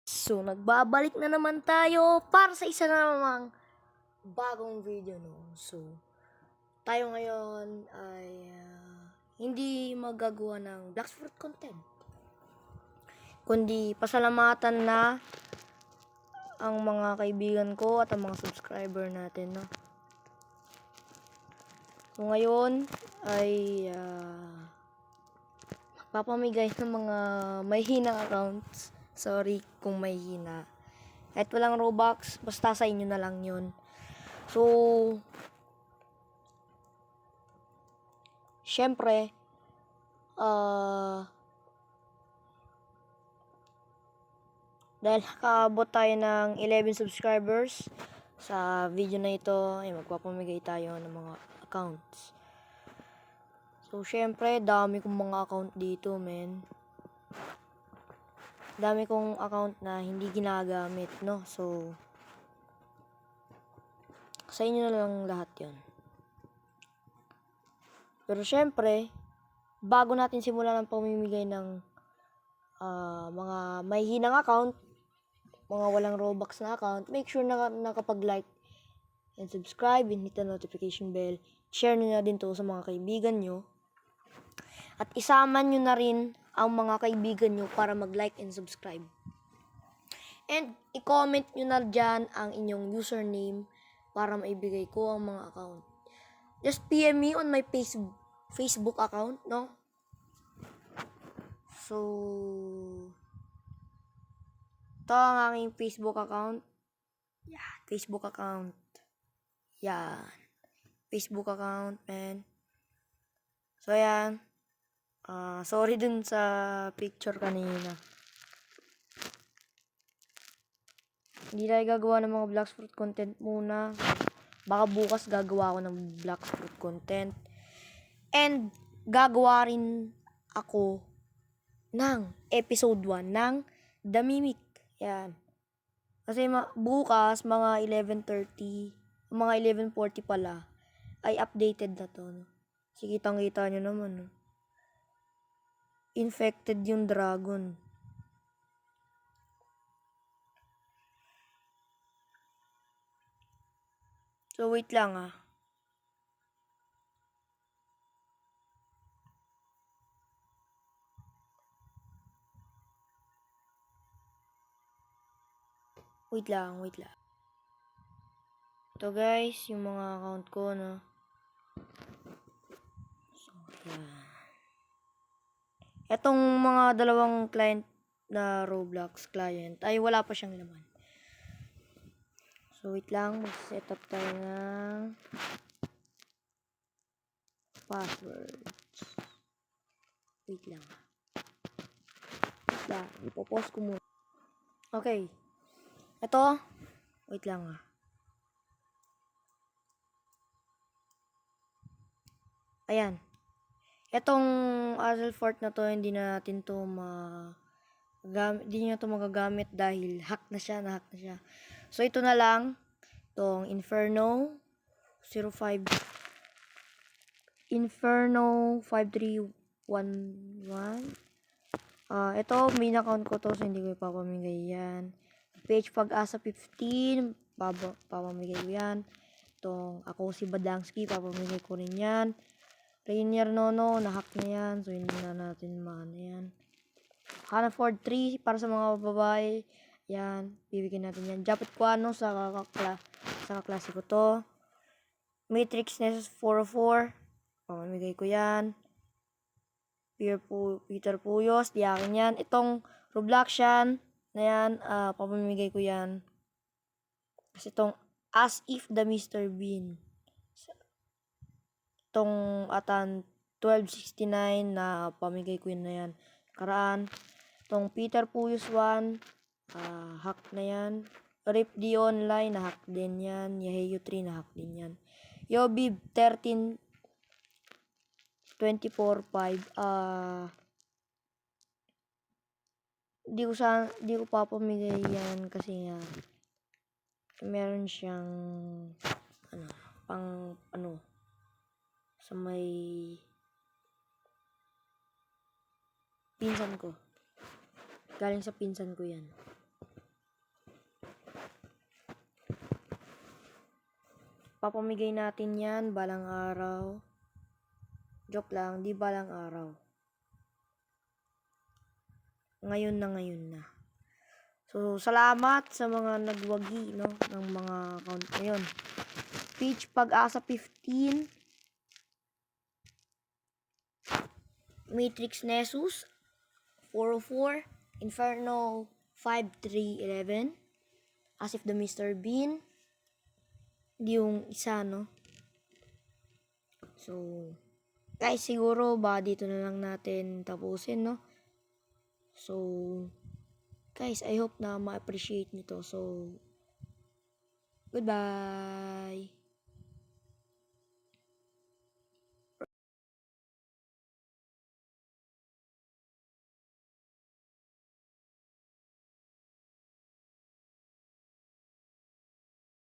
So, nagbabalik na naman tayo para sa isa na namang bagong video, no? So, tayo ngayon ay hindi magagawa ng Black Fruit content, kundi pasalamatan na ang mga kaibigan ko at ang mga subscriber natin, no? So, ngayon ay magpapamigay ng mga may hinang accounts. Sorry kung may hina. Kahit walang Robux, basta sa inyo na lang yun. So, syempre, dahil nakaabot tayo ng 11 subscribers sa video na ito, ay magpapamigay tayo ng mga accounts. So, syempre, dami kong mga account dito, men. Dami kong account na hindi ginagamit, no? So, sa inyo na lang lahat yon. Pero syempre, bago natin simulan ang pamimigay ng mga may hinang account, mga walang Robux na account, make sure na nakapag-like and subscribe and hit the notification bell. Share nyo na din to sa mga kaibigan nyo. At isama nyo na rin ang mga kaibigan nyo para mag-like and subscribe. And i-comment nyo na dyan ang inyong username para maibigay ko ang mga account. Just PM me on my Facebook account, no? So, ito ang aking Facebook account. Yan, Facebook account. Yan. Facebook account, man. So, yan. Sorry dun sa picture kanina. Hindi tayo gagawa ng mga Black Fruit content muna. Baka bukas gagawa ako ng Black Fruit content. And gagawa rin ako ng episode 1 ng The Mimic. Yan. Kasi bukas, mga 11:30, mga 11:40 pala, ay updated na to. No? Kasi kitang-kita nyo naman. No? Infected yung dragon. So, wait lang Wait lang. Ito guys, yung mga account ko, no. So, yan. Etong mga dalawang client na Roblox client ay wala pa siyang laman. So, wait lang. Mag-set up tayo ng passwords. Wait lang. Ipopost ko muna. Okay. Ito. Wait lang Ayan. Etong Azul Fort na to, hindi na natin to hindi nyo to magagamit dahil nahack na siya. So, ito na lang. Itong Inferno 05 Inferno 5311. Ito, main account ko to, so hindi ko ipapamigay yan. Page Pag-asa 15, papamigay ko yan. Itong ako si Badangsky, papamigay ko rin yan. Rainier Nono, nahack na yan, so hindi na natin maano yan. Hannah Ford 3, para sa mga babae, yan, bibigyan natin yan. Japet Quano, sa kaklase ko to. Matrix Nessus 404, pamamigay ko yan. Peter Puyos, di akin yan. Itong Robloxian na yan, pamamigay ko yan. Kasi itong As If the Mr. Bean. Itong Atan 1269 na pamigay ko yun na yan. Karaan. Itong Peter Puyos 1, hack na yan. Rip D Online, na hack din yan. Yaheyo 3, na hack din yan. Yobib 13 24/5, di ko papamigay yan kasi meron siyang sa may pinsan ko. Galing sa pinsan ko yan. papamigay natin yan balang araw. Joke lang, di balang araw. Ngayon na. So, salamat sa mga nagwagi, no, ng mga account ngayon. Peach Pag-asa 15, Matrix Nessus 404, Inferno 5311, As If the Mr. Bean, hindi yung isa, no. So, guys, siguro ba dito na lang natin tapusin, no. So, guys, I hope na ma-appreciate nito. So, goodbye!